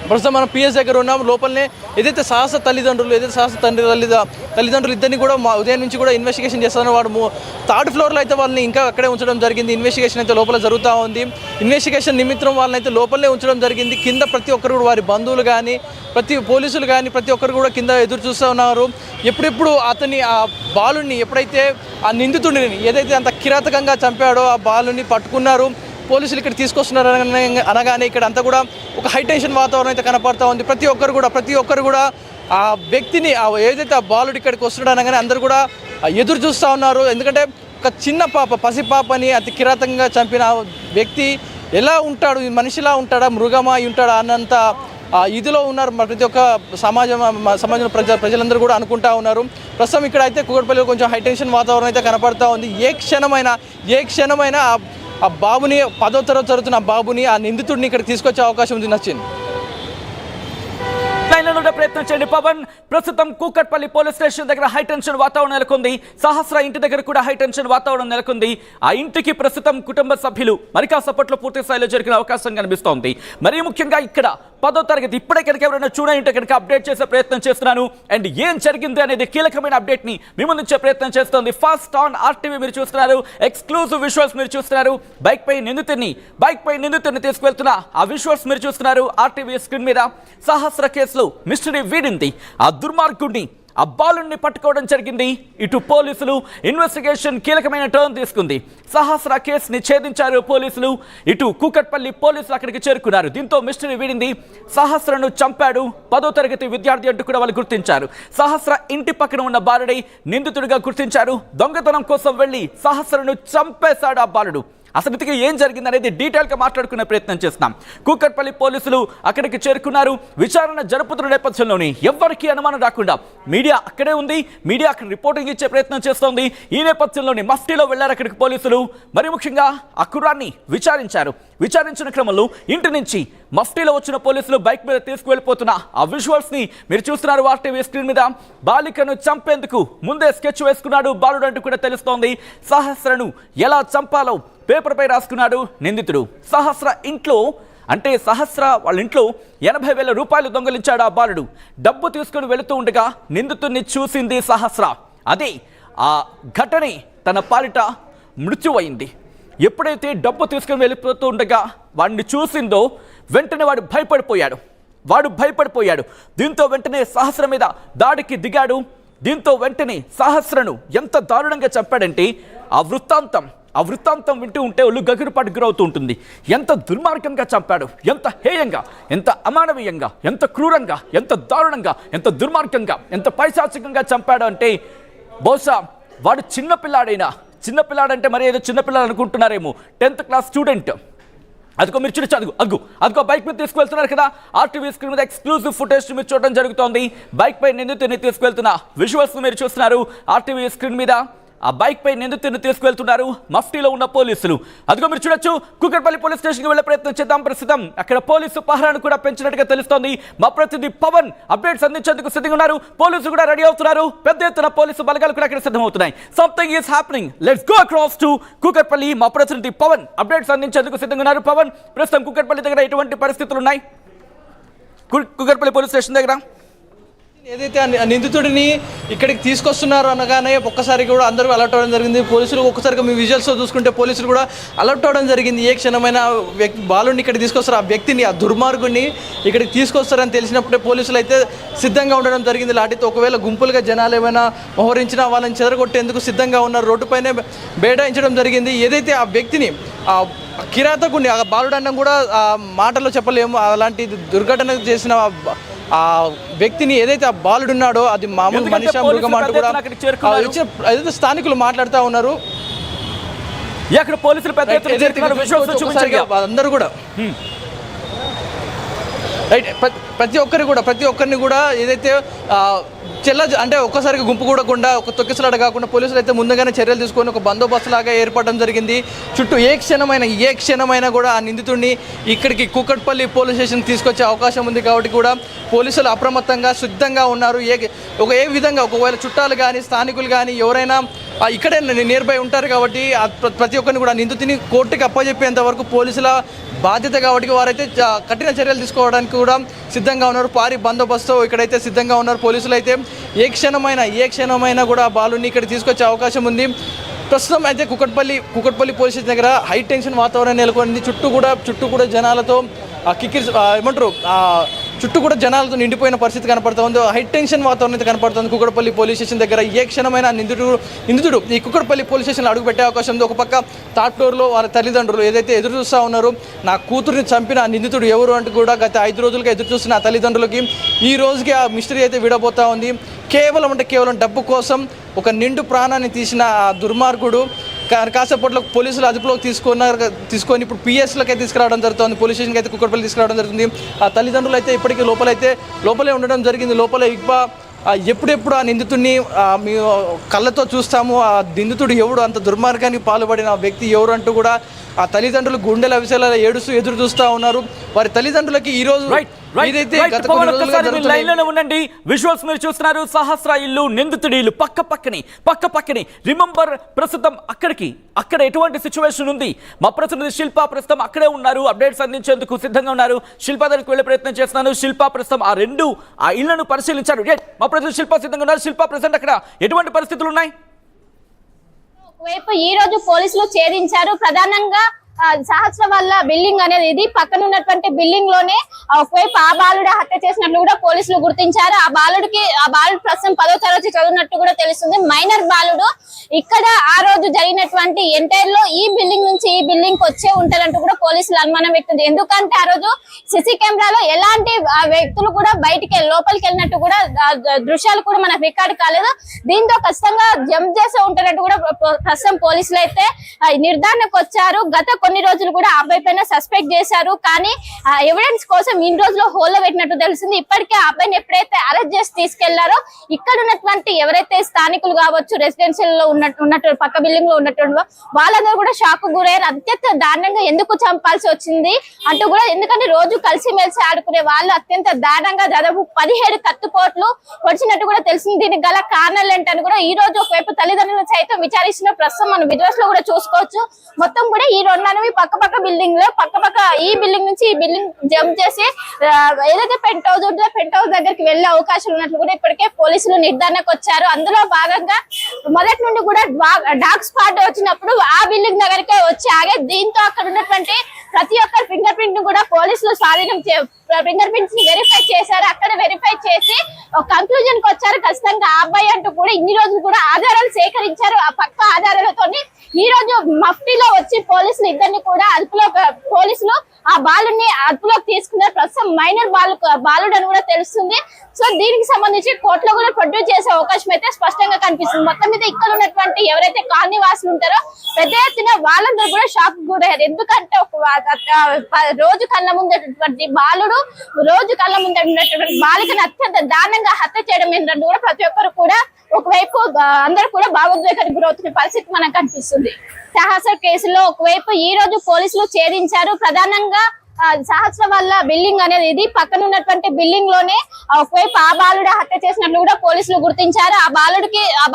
ప్రస్తుతం మనం పిఎస్ దగ్గర ఉన్నాం. లోపలనే ఏదైతే సాహస తల్లిదండ్రులు ఇద్దరిని కూడా ఉదయం నుంచి కూడా ఇన్వెస్టిగేషన్ చేస్తున్నారు. వాడు థర్డ్ ఫ్లోర్లో అయితే వాళ్ళని ఇంకా అక్కడే ఉంచడం జరిగింది. ఇన్వెస్టిగేషన్ అయితే లోపల జరుగుతూ ఉంది. ఇన్వెస్టిగేషన్ నిమిత్తం వాళ్ళని అయితే లోపలనే ఉంచడం జరిగింది. కింద ప్రతి ఒక్కరు కూడా వారి బంధువులు కానీ పోలీసులు కానీ ప్రతి ఒక్కరు కూడా కింద ఎదురు చూస్తూ ఉన్నారు. ఎప్పుడెప్పుడు ఆ బాలుని ఎప్పుడైతే ఆ నిందితుడిని ఏదైతే అంత కిరాతకంగా చంపాడో ఆ బాలుని పట్టుకున్నారు, పోలీసులు ఇక్కడ తీసుకొస్తున్నారు అనగానే ఇక్కడ అంతా కూడా ఒక హైటెన్షన్ వాతావరణం అయితే కనపడతా ఉంది. ప్రతి ఒక్కరు కూడా ఆ వ్యక్తిని ఏదైతే ఆ బాలుడు ఇక్కడికి వస్తున్నాడు అనగానే అందరూ కూడా ఎదురు చూస్తూ ఉన్నారు. ఎందుకంటే ఒక చిన్న పసిపాపని అతి కిరాతకంగా చంపిన వ్యక్తి ఎలా ఉంటాడు, మనిషిలా ఉంటాడా, మృగమా అయి ఉంటాడా అన్నంత ఇదిలో ఉన్నారు ప్రతి ఒక్క సమాజంలో ప్రజలందరూ కూడా అనుకుంటా ఉన్నారు. ప్రస్తుతం ఇక్కడ అయితే కూకట్పల్లిలో కొంచెం హైటెన్షన్ వాతావరణం అయితే కనపడతా ఉంది. ఏ క్షణమైనా ఆ బాబుని 10వ తరగతి చదువుతున్న ఆ బాబుని ఆ నిందితుడిని ఇక్కడికి తీసుకొచ్చే అవకాశం ఉంది. నచ్చింది ప్రయత్నం చేయండి పవన్. ప్రస్తుతం కూకట్పల్లి పోలీస్ స్టేషన్ దగ్గర హైటెన్షన్ వాతావరణం నెలకొంది. సహస్ర ఇంటి దగ్గర కూడా హైటెన్షన్ వాతావరణం నెలకొంది. ఆ ఇంటికి ప్రస్తుతం కుటుంబ సభ్యులు మరి కాసేపట్లో పూర్తి స్థాయిలో జరిగిన అవకాశం కనిపిస్తోంది. మరీ ముఖ్యంగా ఇక్కడ 10వ తరగతి ఇప్పుడే కనుక ఎవరైనా చూడండి కనుక అప్డేట్ చేసే ప్రయత్నం చేస్తున్నాను. అండ్ ఏం జరిగింది అనేది కీలకమైన అప్డేట్ ని మీ ముందుంచే ప్రయత్నం చేస్తోంది. ఫస్ట్ ఆన్ ఆర్టీవీ మీరు చూస్తున్నారు. ఎక్స్క్లూజివ్ విజువల్స్ మీరు చూస్తున్నారు. బైక్ పై నిందితుడిని తీసుకువెళ్తున్న ఆ విజువల్స్ మీరు చూస్తున్నారు ఆర్టీవీ స్క్రీన్ మీద. సహస్ర కేసులో మిస్టరీ వీడింది. ఆ దుర్మార్గుడిని ఆ బాలుని పట్టుకోవడం జరిగింది. ఇటు పోలీసులు ఇన్వెస్టిగేషన్ కీలకమైన టర్న్ తీసుకుంది. సహస్ర కేసుని ఛేదించారు పోలీసులు. ఇటు కూకట్పల్లి పోలీసులు అక్కడికి చేరుకున్నారు. దీంతో మిస్టరీ వీడింది. సహస్రను చంపాడు 10వ తరగతి విద్యార్థి అంటూ కూడా వాళ్ళు గుర్తించారు. సహస్ర ఇంటి పక్కన ఉన్న బాలుడై నిందితుడిగా గుర్తించారు. దొంగతనం కోసం వెళ్లి సహస్రను చంపేశాడు ఆ బాలుడు. అసలు ఏం జరిగింది అనేది డీటెయిల్గా మాట్లాడుకునే ప్రయత్నం చేస్తున్నాం. కూకట్పల్లి పోలీసులు అక్కడికి చేరుకున్నారు. విచారణ జరుపుతున్న నేపథ్యంలోని ఎవరికి అనుమానం రాకుండా మీడియా అక్కడే ఉంది. మీడియా అక్కడ రిపోర్టింగ్ ఇచ్చే ప్రయత్నం చేస్తోంది. ఈ నేపథ్యంలోని మఫ్టీలో వెళ్లారు అక్కడికి పోలీసులు. మరి ముఖ్యంగా ఆ కుర్రాన్ని విచారించిన క్రమంలో ఇంటి నుంచి మఫ్టీలో వచ్చిన పోలీసులు బైక్ మీద తీసుకువెళ్ళిపోతున్న ఆ విజువల్స్ ని మీరు చూస్తున్నారు ఆర్టీవీ స్క్రీన్ మీద. బాలికను చంపేందుకు ముందే స్కెచ్ వేసుకున్నాడు బాలుడు అంటూ కూడా తెలుస్తోంది. సహస్రను ఎలా చంపాలో పేపర్ పై రాసుకున్నాడు నిందితుడు. సహస్ర వాళ్ళ ఇంట్లో 80,000 రూపాయలు దొంగలించాడు ఆ బాలుడు. డబ్బు తీసుకుని వెళుతూ ఉండగా నిందితుడిని చూసింది సహస్ర. అదే ఆ ఘటనే తన పాలిట మృత్యువైంది. ఎప్పుడైతే డబ్బు తీసుకుని వెళ్ళిపోతూ ఉండగా వాడిని చూసిందో వెంటనే వాడు భయపడిపోయాడు. దీంతో వెంటనే సహస్ర మీద దాడికి దిగాడు. దీంతో వెంటనే సహస్రను ఎంత దారుణంగా చంపాడంటే ఆ వృత్తాంతం వింటూ ఉంటే ఒళ్ళు గగురుపాటు గురవుతూ ఉంటుంది. ఎంత దుర్మార్గంగా చంపాడు, ఎంత హేయంగా, ఎంత అమానవీయంగా, ఎంత క్రూరంగా, ఎంత దారుణంగా, ఎంత దుర్మార్గంగా, ఎంత పైశాచికంగా చంపాడు అంటే బహుశా వాడు చిన్నపిల్లాడంటే మరి ఏదో చిన్నపిల్లాడు అనుకుంటున్నారేమో. 10th class student. అదిగో మీరు చూడొచ్చు, అదిగో బైక్ మీద తీసుకువెళ్తున్నారు కదా. ఆర్టీవీ స్క్రీన్ మీద ఎక్స్క్లూజివ్ ఫుటేజ్ మీరు చూడడం జరుగుతోంది. బైక్ పై నిందితుడిని తీసుకువెళ్తున్న విజువల్స్ మీరు చూస్తున్నారు ఆర్టీవీ స్క్రీన్ మీద. ఆ బైక్ పై నిందితుడిని తీసుకువెళ్తున్నారు మఫ్టీలో ఉన్న పోలీసులు. అదిగో మీరు చూడొచ్చు. కూకట్పల్లి పోలీస్ స్టేషన్కి వెళ్లే ప్రయత్నం చేద్దాం. ప్రస్తుతం అక్కడ పోలీసు పహరాను కూడా పెంచినట్టుగా తెలుస్తోంది. మా ప్రతినిధి పవన్ అప్డేట్స్ అందించేందుకు సిద్ధంగా ఉన్నారు. పోలీసులు కూడా రెడీ అవుతున్నారు. పెద్ద ఎత్తున పోలీసు బలగాలు కూడా అక్కడ సిద్ధమవుతున్నాయి. Something is happening. Let's go across to Kukatpally. మా ప్రతినిధి పవన్ అప్డేట్స్ అందించేందుకు సిద్ధంగా ఉన్నారు. పవన్, ప్రస్తుతం కూకట్పల్లి దగ్గర ఎటువంటి పరిస్థితులు ఉన్నాయి? కూకట్పల్లి పోలీస్ స్టేషన్ దగ్గర ఏదైతే నిందితుడిని ఇక్కడికి తీసుకొస్తున్నారు అనగానే ఒక్కసారి కూడా అందరూ అలర్ట్ అవ్వడం జరిగింది. పోలీసులు ఒక్కసారిగా మీ విజువల్స్లో చూసుకుంటే పోలీసులు కూడా అలర్ట్ అవ్వడం జరిగింది. ఏ క్షణమైన బాలుడిని ఇక్కడికి తీసుకొస్తారు, ఆ వ్యక్తిని, ఆ దుర్మార్గుడిని ఇక్కడికి తీసుకొస్తారని తెలిసినప్పుడే పోలీసులు అయితే సిద్ధంగా ఉండడం జరిగింది. లాఠీతో ఒకవేళ గుంపులుగా జనాలు ఏమైనా మోహరించినా వాళ్ళని చెదరగొట్టేందుకు సిద్ధంగా ఉన్నారు. రోడ్డుపైనే బేడాయించడం జరిగింది. ఏదైతే ఆ వ్యక్తిని, ఆ కిరాతకుడిని, ఆ బాలుడన్నం కూడా మాటల్లో చెప్పలేము. అలాంటి దుర్ఘటన చేసిన ఆ వ్యక్తిని, ఏదైతే ఆ బాలుడున్నాడో అది మామూలు మనిషి మృగం అంటూ కూడా ఏదైతే స్థానికులు మాట్లాడుతూ ఉన్నారు. అందరూ కూడా రైట్. ప్రతి ఒక్కరిని కూడా ఏదైతే అంటే ఒక్కసారిగా గుంపు కూడకుండా ఒక తొక్కిసలాట కాకుండా పోలీసులు అయితే ముందుగానే చర్యలు తీసుకొని ఒక బందోబస్తు లాగా ఏర్పడడం జరిగింది. చుట్టూ ఏ క్షణమైనా కూడా ఆ నిందితుడిని ఇక్కడికి కూకట్పల్లి పోలీస్ స్టేషన్కి తీసుకొచ్చే అవకాశం ఉంది. కాబట్టి కూడా పోలీసులు అప్రమత్తంగా సిద్ధంగా ఉన్నారు. ఏ విధంగా ఒకవేళ చుట్టాలు కానీ స్థానికులు కానీ ఎవరైనా ఇక్కడే నియర్ బై ఉంటారు కాబట్టి ప్రతి ఒక్కరిని కూడా నిందితుని కోర్టుకి అప్పచెప్పేంత వరకు పోలీసుల బాధ్యత. కాబట్టి వారైతే కఠిన చర్యలు తీసుకోవడానికి కూడా సిద్ధంగా ఉన్నారు. భారీ బందోబస్తు ఇక్కడైతే సిద్ధంగా ఉన్నారు. పోలీసులు అయితే ఏ క్షణమైనా కూడా ఆ బాలుని ఇక్కడ తీసుకొచ్చే అవకాశం ఉంది. ప్రస్తుతం అయితే కుకట్పల్లి పోలీస్ స్టేషన్ దగ్గర హై టెన్షన్ వాతావరణం నెలకొంది. చుట్టూ కూడా జనాలతో చుట్టూ కూడా జనాలతో నిండిపోయిన పరిస్థితి కనపడుతూ ఉంది. హై టెన్షన్ వాతావరణం అయితే కనపడుతుంది. కుకట్పల్లి పోలీస్ స్టేషన్ దగ్గర ఏ క్షణమైన నిందితుడు ఈ కుకట్పల్లి పోలీస్ స్టేషన్లో అడుగుపెట్టే అవకాశం ఉంది. ఒక పక్క థర్డ్ ఫ్లోర్లో వాళ్ళ తల్లిదండ్రులు ఏదైతే ఎదురు చూస్తూ ఉన్నారో, నా కూతురిని చంపిన నిందితుడు ఎవరు అంటూ కూడా గత 5 రోజులుగా ఎదురు చూస్తున్న ఆ తల్లిదండ్రులకి ఈ రోజుకి ఆ మిస్టరీ అయితే విడబోతూ ఉంది. కేవలం డబ్బు కోసం ఒక నిండు ప్రాణాన్ని తీసిన ఆ దుర్మార్గుడు కాసేపట్లో పోలీసులు అదుపులోకి తీసుకొని ఇప్పుడు పిఎస్లకి తీసుకురావడం జరుగుతుంది. పోలీస్ స్టేషన్కి అయితే కుక్కడపల్లి తీసుకురావడం జరుగుతుంది. ఆ తల్లిదండ్రులు అయితే ఇప్పటికీ లోపలే ఉండడం జరిగింది. లోపలే ఎప్పుడెప్పుడు ఆ నిందితుడిని మీ కళ్ళతో చూస్తాము, ఆ నిందితుడు ఎవడు, అంత దుర్మార్గానికి పాల్పడిన వ్యక్తి ఎవరు అంటూ కూడా ఆ తల్లిదండ్రులు గుండెల విషయాల ఏడుస్తూ ఎదురు చూస్తూ ఉన్నారు. వారి తల్లిదండ్రులకి ఈ రోజు ఉండండి. విజువల్స్ మీరు చూస్తున్నారు. సహస్ర ఇల్లు, నిందితుడి ఇల్లు పక్కపక్కని. రిమెంబర్ ప్రస్తుతం అక్కడ ఎటువంటి సిచ్యువేషన్ ఉంది? మా ప్రతినిధి శిల్ప ప్రస్తుతం అక్కడే ఉన్నారు. అప్డేట్స్ అందించేందుకు సిద్ధంగా ఉన్నారు. శిల్ప దగ్గరికి వెళ్ళే ప్రయత్నం చేస్తున్నాను. శిల్ప ప్రస్తుతం ఆ ఇళ్లను పరిశీలించారు. మా ప్రతినిధి శిల్ప సిద్ధంగా ఉన్నారు. శిల్ప ప్రజెంట్ అక్కడ ఎటువంటి పరిస్థితులు ఉన్నాయి? ఒకవైపు ఈ రోజు పోలీసులు ఛేదించారు. ప్రధానంగా సహస్ర వల్ల బిల్డింగ్ అనేది ఇది పక్కన ఉన్నటువంటి బిల్డింగ్ లోనే ఒకవైపు ఆ బాలుడు హత్య చేసినట్లు కూడా పోలీసులు గుర్తించారు. ఆ బాలుడు ప్రస్తుతం 10వ తరగతి చదివినట్టు కూడా తెలుస్తుంది. మైనర్ బాలుడు ఇక్కడ ఆ రోజు జరిగినటువంటి ఎంటైర్ లో ఈ బిల్డింగ్ నుంచి ఈ బిల్డింగ్ వచ్చే ఉంటారంటూ కూడా పోలీసులు అనుమానం వ్యక్తం. ఎందుకంటే ఆ రోజు సిసి కెమెరాలో ఎలాంటి వ్యక్తులు కూడా లోపలికి వెళ్ళినట్టు కూడా దృశ్యాలు కూడా మనకు రికార్డు కాలేదు. దీంతో ఖచ్చితంగా జంప్ చేసే ఉంటారంటూ కూడా ప్రస్తుతం పోలీసులు అయితే నిర్ధారణకు వచ్చారు. గత కొన్ని రోజులు కూడా ఆ అబ్బాయి పైన సస్పెక్ట్ చేశారు. కానీ ఎవిడెన్స్ కోసం ఇన్ని రోజులు హోల్లో పెట్టినట్టు తెలిసింది. ఇప్పటికే ఆ అబ్బాయిని ఎప్పుడైతే అరెస్ట్ చేసి తీసుకెళ్లారో ఇక్కడ ఉన్నటువంటి ఎవరైతే స్థానికులు కావచ్చు, రెసిడెన్షియల్ లో ఉన్నట్టు పక్క బిల్డింగ్ లో ఉన్నట్టు వాళ్ళందరూ కూడా షాక్ గురయ్యారు. అత్యంత దారుణంగా ఎందుకు చంపాల్సి వచ్చింది అంటూ కూడా, ఎందుకంటే రోజు కలిసిమెలిసి ఆడుకునే వాళ్ళు అత్యంత దారుణంగా దాదాపు 17 కత్తిపోట్లు పొడిచినట్టు కూడా తెలిసింది. దీనికి గల కారణాలు ఏంటని కూడా ఈ రోజు ఒకవైపు తల్లిదండ్రులు సైతం విచారిస్తున్న ప్రస్తుతం మనం విజువల్స్ లో కూడా చూసుకోవచ్చు. మొత్తం కూడా ఈ రెండు పక్క బిల్డింగ్ లో ఈ బిల్డింగ్ నుంచి ఈ బిల్డింగ్ జంప్ చేసి ఏదైతే పెంట్ హౌస్ ఉంటుందో పెంట్ హౌస్ దగ్గరికి వెళ్లే అవకాశం ఉన్నట్లు కూడా ఇప్పటికే పోలీసులు నిర్ధారణకు వచ్చారు. అందులో భాగంగా మొదటి నుండి కూడా డాగ్ స్పాట్ వచ్చినప్పుడు ఆ బిల్డింగ్ దగ్గరికే వచ్చి ఆగే. దీంతో అక్కడ ఉన్నటువంటి ప్రతి ఒక్కరి ఫింగర్ ప్రింట్ కూడా పోలీసులు ఫింగర్ ప్రింట్స్ ని వెరిఫై చేశారు. అక్కడ వెరిఫై చేసి ఒక కంక్లూజన్ కి వచ్చారు. ఖచ్చితంగా ఆ అబ్బాయి అంటూ కూడా ఇన్ని రోజులు కూడా ఆధారాలు సేకరించారు. ఆ పక్క ఆధారాలతో ఈ రోజు మఫ్టీలో వచ్చి పోలీసులు ఇద్దరిని కూడా పోలీసులు ఆ బాలుని అదుపులోకి తీసుకున్నారు. ప్రస్తుతం మైనర్ బాలుడు అని కూడా తెలుస్తుంది. సో దీనికి సంబంధించి కోర్టులో కూడా ప్రొడ్యూస్ చేసే అవకాశం అయితే స్పష్టంగా కనిపిస్తుంది. మొత్తం మీద ఇక్కడ ఉన్నటువంటి ఎవరైతే కాలనీ వాసులు ఉంటారో పెద్ద ఎత్తున వాళ్ళందరూ కూడా షాక్ గురయ్యారు. ఎందుకంటే రోజు కళ్ళ ముందటువంటి బాలుడు బాలికను అత్యంత దారుణంగా హత్య చేయడం ఏంటంటే కూడా ప్రతి ఒక్కరు కూడా ఒకవైపు అందరూ కూడా భావోద్వేగానికి గురవుతున్న పరిస్థితి మనకు కనిపిస్తుంది. సహస్ర కేసులో ఒకవైపు ఈ రోజు పోలీసులు ఛేదించారు. ప్రధానంగా సహస్ర వల్ల బిల్డింగ్ అనేది ఇది పక్కన ఉన్నటువంటి బిల్డింగ్ లోనే ఒకవైపు ఆ బాలుడు హత్య చేసినట్లు కూడా పోలీసులు గుర్తించారు. ఆ